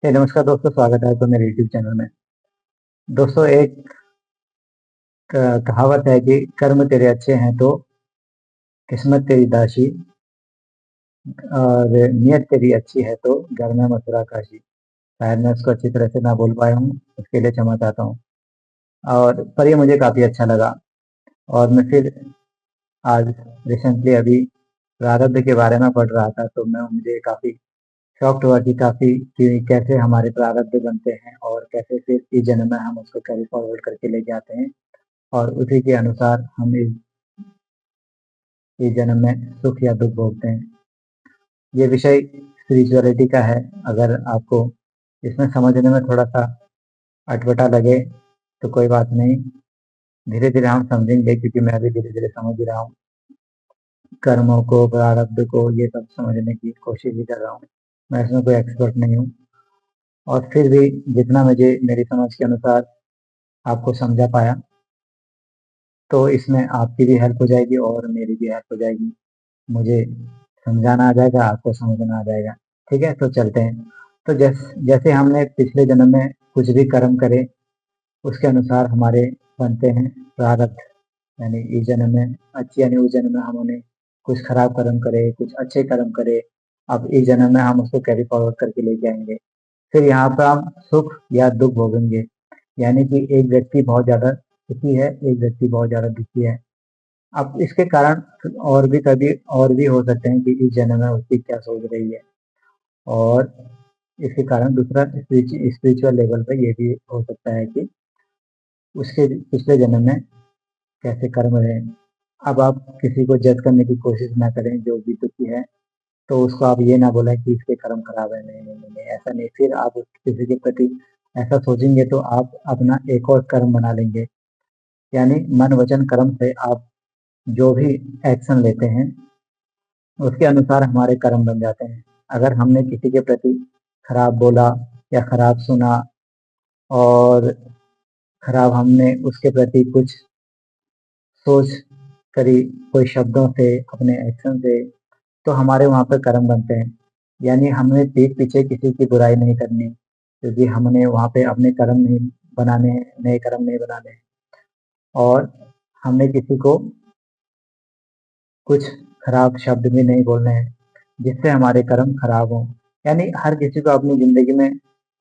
नमस्कार दोस्तों, स्वागत है आपका मेरे यूट्यूब चैनल में। दोस्तों, एक कहावत है कि कर्म तेरे अच्छे हैं तो किस्मत तेरी दासी, और नियत तेरी अच्छी है तो घर में मथुरा काशी। शायद मैं उसको अच्छी तरह से ना बोल पाया हूँ, उसके लिए क्षमा चाहता हूँ। और पर ये मुझे काफ़ी अच्छा लगा। और मैं फिर आज रिसेंटली अभी प्रारब्ध के बारे में पढ़ रहा था, तो मुझे काफ़ी शॉक्ड हुआ कि कैसे हमारे प्रारब्ध बनते हैं और कैसे फिर इस जन्म में हम उसको कैरी फॉरवर्ड करके लेके आते हैं, और उसी के अनुसार हम इस जन्म में सुख या दुख भोगते हैं। ये विषय स्पिरिचुअलिटी का है। अगर आपको इसमें समझने में थोड़ा सा अटपटा लगे तो कोई बात नहीं, धीरे धीरे हम समझेंगे, क्योंकि मैं भी धीरे धीरे समझ ही रहा हूँ। कर्मों को, प्रारब्ध को, ये सब समझने की कोशिश भी कर रहा हूँ। मैं इसमें कोई एक्सपर्ट नहीं हूँ, और फिर भी जितना मुझे मेरी समझ के अनुसार आपको समझा पाया, तो इसमें आपकी भी हेल्प हो जाएगी और मेरी भी हेल्प हो जाएगी। मुझे समझाना आ जाएगा, आपको समझना आ जाएगा। ठीक है, तो चलते हैं। तो जैसे हमने पिछले जन्म में कुछ भी कर्म करे, उसके अनुसार हमारे बनते हैं प्रारब्ध। यानी इस जन्म में अच्छी, यानी उस जन्म में हमने कुछ खराब कर्म करे, कुछ अच्छे कर्म करे। अब इस जन्म में हम उसको कैरी फॉरवर्ड करके लेके आएंगे। फिर यहाँ पर हम सुख या दुख भोगेंगे। यानी कि एक व्यक्ति बहुत ज्यादा सुखी है, एक व्यक्ति बहुत ज्यादा दुखी है। अब इसके कारण और भी कभी और भी हो सकते हैं कि इस जन्म में उसकी क्या सोच रही है, और इसके कारण दूसरा स्पिरिचुअल लेवल पे ये भी हो सकता है कि उसके पिछले जन्म में कैसे कर्म रहे। अब आप किसी को जज करने की कोशिश ना करें जो भी दुखी है, तो उसको आप ये ना बोलें कि इसके कर्म खराब है। नहीं नहीं नहीं नहीं, ऐसा नहीं। फिर आप किसी के प्रति ऐसा सोचेंगे तो आप अपना एक और कर्म बना लेंगे। यानी मन वचन कर्म से आप जो भी एक्शन लेते हैं, उसके अनुसार हमारे कर्म बन जाते हैं। अगर हमने किसी के प्रति खराब बोला या खराब सुना, और खराब हमने उसके प्रति कुछ सोच करी, कोई शब्दों से, अपने एक्शन से, तो हमारे वहाँ पर कर्म बनते हैं। यानी हमने पीठ पीछे किसी की बुराई नहीं करनी, क्योंकि हमने वहाँ पे अपने कर्म नहीं बनाने, नए कर्म नहीं बनाने। और हमने किसी को कुछ खराब शब्द भी नहीं बोलने हैं जिससे हमारे कर्म खराब हों। यानी हर किसी को अपनी जिंदगी में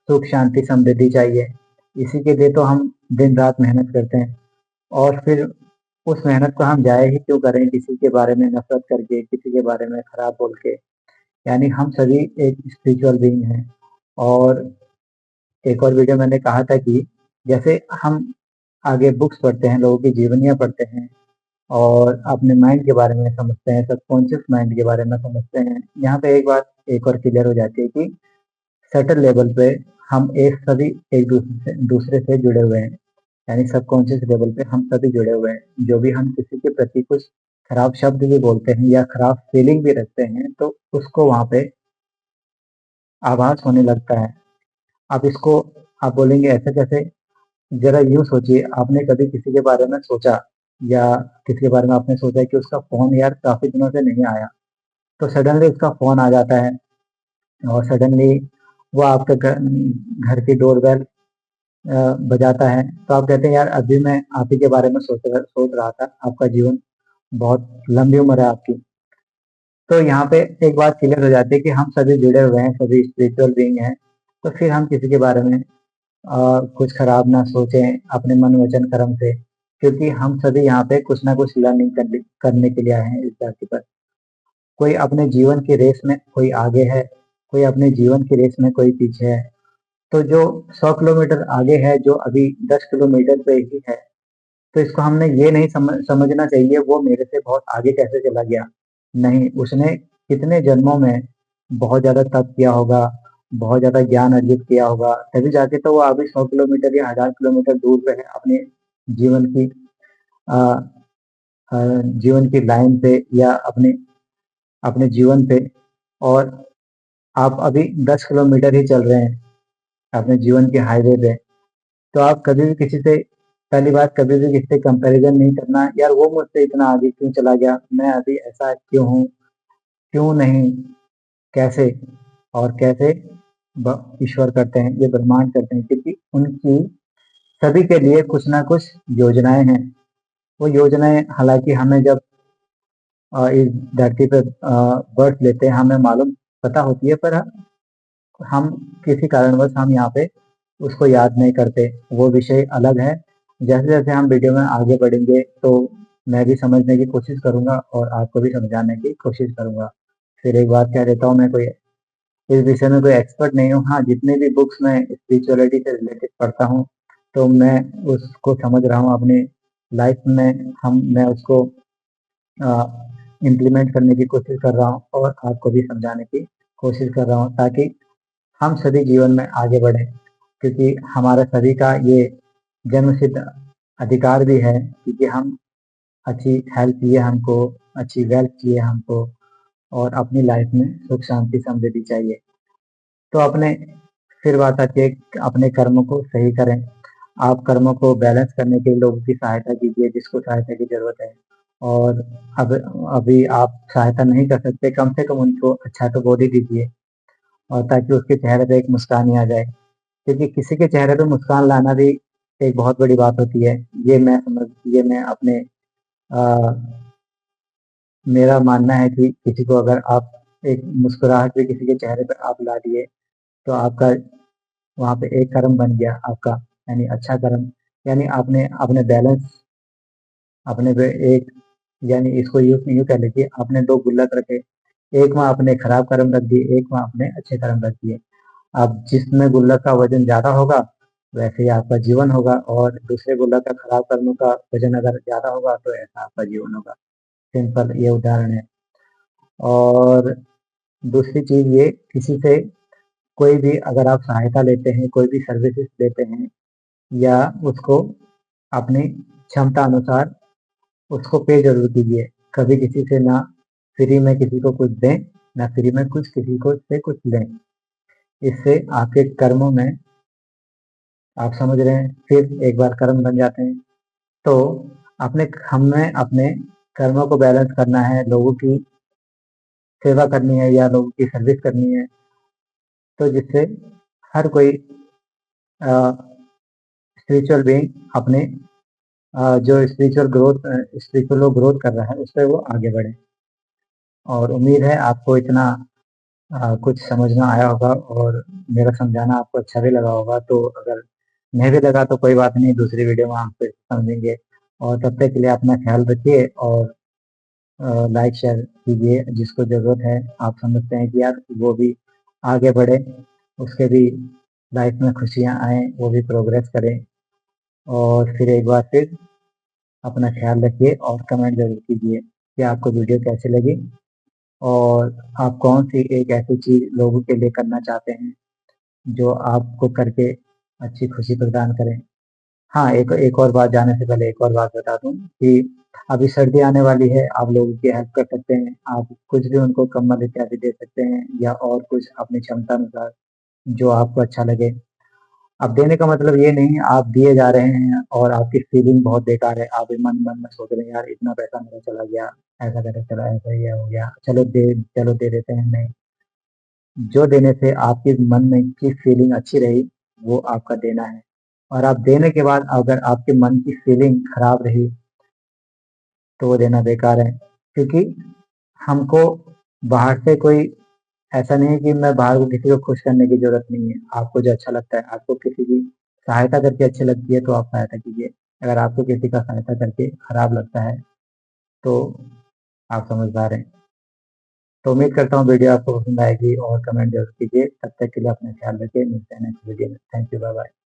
सुख शांति समृद्धि चाहिए। इसी के लिए तो हम दिन रात मेहनत करते हैं, और फिर उस मेहनत को हम जाया ही क्यों करें किसी के बारे में नफरत करके, किसी के बारे में खराब बोल के। यानी हम सभी एक स्पिरिचुअल बीइंग हैं। और एक और वीडियो मैंने कहा था कि जैसे हम आगे बुक्स पढ़ते हैं, लोगों की जीवनियाँ पढ़ते हैं, और अपने माइंड के बारे में समझते हैं, सबकॉन्शियस माइंड के बारे में समझते हैं। यहाँ पे एक बात एक और क्लियर हो जाती है कि सर्टेन लेवल पे हम एक सभी एक दूसरे से जुड़े हुए हैं। यानी सबकॉन्शियस लेवल पे हम सभी जुड़े हुए हैं। जो भी हम किसी के प्रति कुछ खराब शब्द भी बोलते हैं या खराब फीलिंग भी रखते हैं, तो उसको वहाँ पे आभास होने लगता है। आप इसको आप बोलेंगे ऐसे कैसे? जरा यूं सोचिए, आपने कभी किसी के बारे में सोचा, या किसी के बारे में आपने सोचा कि उसका फोन यार काफी दिनों से नहीं आया, तो सडनली उसका फोन आ जाता है, और सडनली वो आपके घर की डोरबेल बजाता है, तो आप कहते हैं यार अभी मैं आप ही के बारे में सोच रहा था। आपका जीवन बहुत लंबी उम्र है आपकी। तो यहाँ पे एक बात क्लियर हो जाती है कि हम सभी जुड़े हुए हैं, सभी स्पिरिचुअल बीइंग हैं। तो फिर हम किसी के बारे में कुछ खराब ना सोचें अपने मन वचन कर्म से, क्योंकि हम सभी यहाँ पे कुछ ना कुछ लर्निंग करने के लिए आए हैं इस धरती पर। कोई अपने जीवन की रेस में कोई आगे है, कोई अपने जीवन की रेस में कोई पीछे है। तो जो 100 किलोमीटर आगे है, जो अभी 10 किलोमीटर पे ही है, तो इसको हमने ये नहीं समझना चाहिए वो मेरे से बहुत आगे कैसे चला गया। नहीं, उसने कितने जन्मों में बहुत ज्यादा तप किया होगा, बहुत ज्यादा ज्ञान अर्जित किया होगा, तभी जाके तो वो अभी 100 किलोमीटर या 1000 किलोमीटर दूर पे है अपने जीवन की आ, आ, जीवन की लाइन पे, या अपने अपने जीवन पे। और आप अभी 10 किलोमीटर ही चल रहे हैं अपने जीवन के हाईवे पे। तो आप कभी भी किसी से, पहली बात, कभी भी किसी से कंपैरिजन नहीं करना, यार वो मुझसे इतना आगे क्यों चला गया, मैं अभी ऐसा क्यों हूँ, क्यों नहीं, कैसे, और कैसे ईश्वर करते हैं, ये ब्रह्मांड करते हैं, क्योंकि उनकी सभी के लिए कुछ ना कुछ योजनाएं हैं। वो योजनाएं हालांकि हमें जब इस धरती पे बर्थ लेते हैं हमें मालूम पता होती है, पर हम किसी कारणवश हम यहाँ पे उसको याद नहीं करते, वो विषय अलग है। जैसे जैसे हम वीडियो में आगे बढ़ेंगे तो मैं भी समझने की कोशिश करूंगा और आपको भी समझाने की कोशिश करूंगा। फिर एक बात कह देता हूँ, मैं कोई इस विषय में कोई एक्सपर्ट नहीं हूँ। हाँ, जितने भी बुक्स मैं स्पिरिचुअलिटी से रिलेटेड पढ़ता हूँ तो मैं उसको समझ रहा हूँ अपनी लाइफ में, मैं उसको इम्प्लीमेंट करने की कोशिश कर रहा हूँ और आपको भी समझाने की कोशिश कर रहा हूँ, ताकि हम सभी जीवन में आगे बढ़ें। क्योंकि हमारा सभी का ये जन्मसिद्ध अधिकार भी है, क्योंकि हम अच्छी हेल्थ चाहिए हमको, अच्छी वेल्थ चाहिए हमको, और अपनी लाइफ में सुख शांति समृद्धि चाहिए। तो अपने फिर बात आती है कि अपने कर्मों को सही करें। आप कर्मों को बैलेंस करने के लिए लोगों की सहायता कीजिए जिसको सहायता की जरूरत है। और अब अभी आप सहायता नहीं कर सकते, कम से कम उनको अच्छा तो बोल ही दीजिए, और ताकि उसके चेहरे पे एक मुस्कान ही आ जाए। क्योंकि किसी के चेहरे पे मुस्कान लाना भी एक बहुत बड़ी बात होती है। ये मैं अपने आ, मेरा मानना है कि किसी को अगर आप एक मुस्कुराहट भी किसी के चेहरे पे आप ला दिए तो आपका वहाँ पे एक कर्म बन गया आपका, यानी अच्छा कर्म। यानी आपने अपने बैलेंस अपने पे एक, यानी इसको यूं कह लीजिए, आपने दो गुल्लक रखे, एक में आपने खराब कर्म रख दिए, एक में आपने अच्छे कर्म रख दिए। अब जिसमें गुल्लक का वजन ज्यादा होगा वैसे ही आपका जीवन होगा, और दूसरे गुल्लक का खराब कर्मों का वजन अगर ज्यादा होगा तो ऐसा आपका जीवन होगा। सिंपल ये उदाहरण है। और दूसरी चीज ये, किसी से कोई भी अगर आप सहायता लेते हैं, कोई भी सर्विसेज लेते हैं, या उसको अपनी क्षमता अनुसार उसको पे जरूर कीजिए। कभी किसी से ना फ्री में किसी को कुछ दें, ना फ्री में कुछ किसी को से कुछ लें। इससे आपके कर्मों में, आप समझ रहे हैं, फिर एक बार कर्म बन जाते हैं। तो हमें अपने कर्मों को बैलेंस करना है, लोगों की सेवा करनी है या लोगों की सर्विस करनी है, तो जिससे हर कोई स्पिरिचुअल बीइंग अपने जो स्पिरिचुअल ग्रोथ कर रहा है उस पर वो आगे बढ़े। और उम्मीद है आपको इतना कुछ समझ में आया होगा और मेरा समझाना आपको अच्छा भी लगा होगा। तो अगर नहीं भी लगा तो कोई बात नहीं, दूसरी वीडियो में हम फिर समझेंगे। और तब तक के लिए अपना ख्याल रखिए और लाइक शेयर कीजिए जिसको ज़रूरत है। आप समझते हैं कि यार वो भी आगे बढ़े, उसके भी लाइफ में खुशियाँ आए, वो भी प्रोग्रेस करें। और फिर एक बार फिर अपना ख्याल रखिए और कमेंट ज़रूर कीजिए कि आपको वीडियो कैसी लगी, और आप कौन सी एक ऐसी चीज़ लोगों के लिए करना चाहते हैं जो आपको करके अच्छी खुशी प्रदान करें। हाँ, एक एक और बात जाने से पहले एक और बात बता दूं कि अभी सर्दी आने वाली है, आप लोगों की हेल्प कर सकते हैं। आप कुछ भी उनको कंबल इत्यादि दे सकते हैं, या और कुछ अपनी क्षमता अनुसार जो आपको अच्छा लगे। अब देने का मतलब ये नहीं आप दिए जा रहे हैं और आपकी फीलिंग बहुत बेकार है, आप मन मन में सोच रहे हैं यार इतना पैसा मेरा चला गया, ऐसा कैसे चला, ऐसा ये हो गया, चलो दे देते हैं। नहीं, जो देने से आपके मन में की फीलिंग अच्छी रही वो आपका देना है। और आप देने के बाद अगर आपके मन की फीलिंग खराब रही तो वो देना बेकार है। क्योंकि हमको बाहर से कोई, ऐसा नहीं है कि मैं बाहर को किसी को खुश करने की जरूरत नहीं है। आपको जो अच्छा लगता है, आपको किसी की सहायता करके अच्छी लगती है तो आप सहायता कीजिए। अगर आपको किसी का सहायता करके खराब लगता है तो आप समझदार हैं। तो उम्मीद करता हूँ वीडियो आपको पसंद आएगी और कमेंट जरूर कीजिए। तब तक के लिए अपना ख्याल रखिए, मिलते हैं नेक्स्ट वीडियो में। Thank you, bye bye.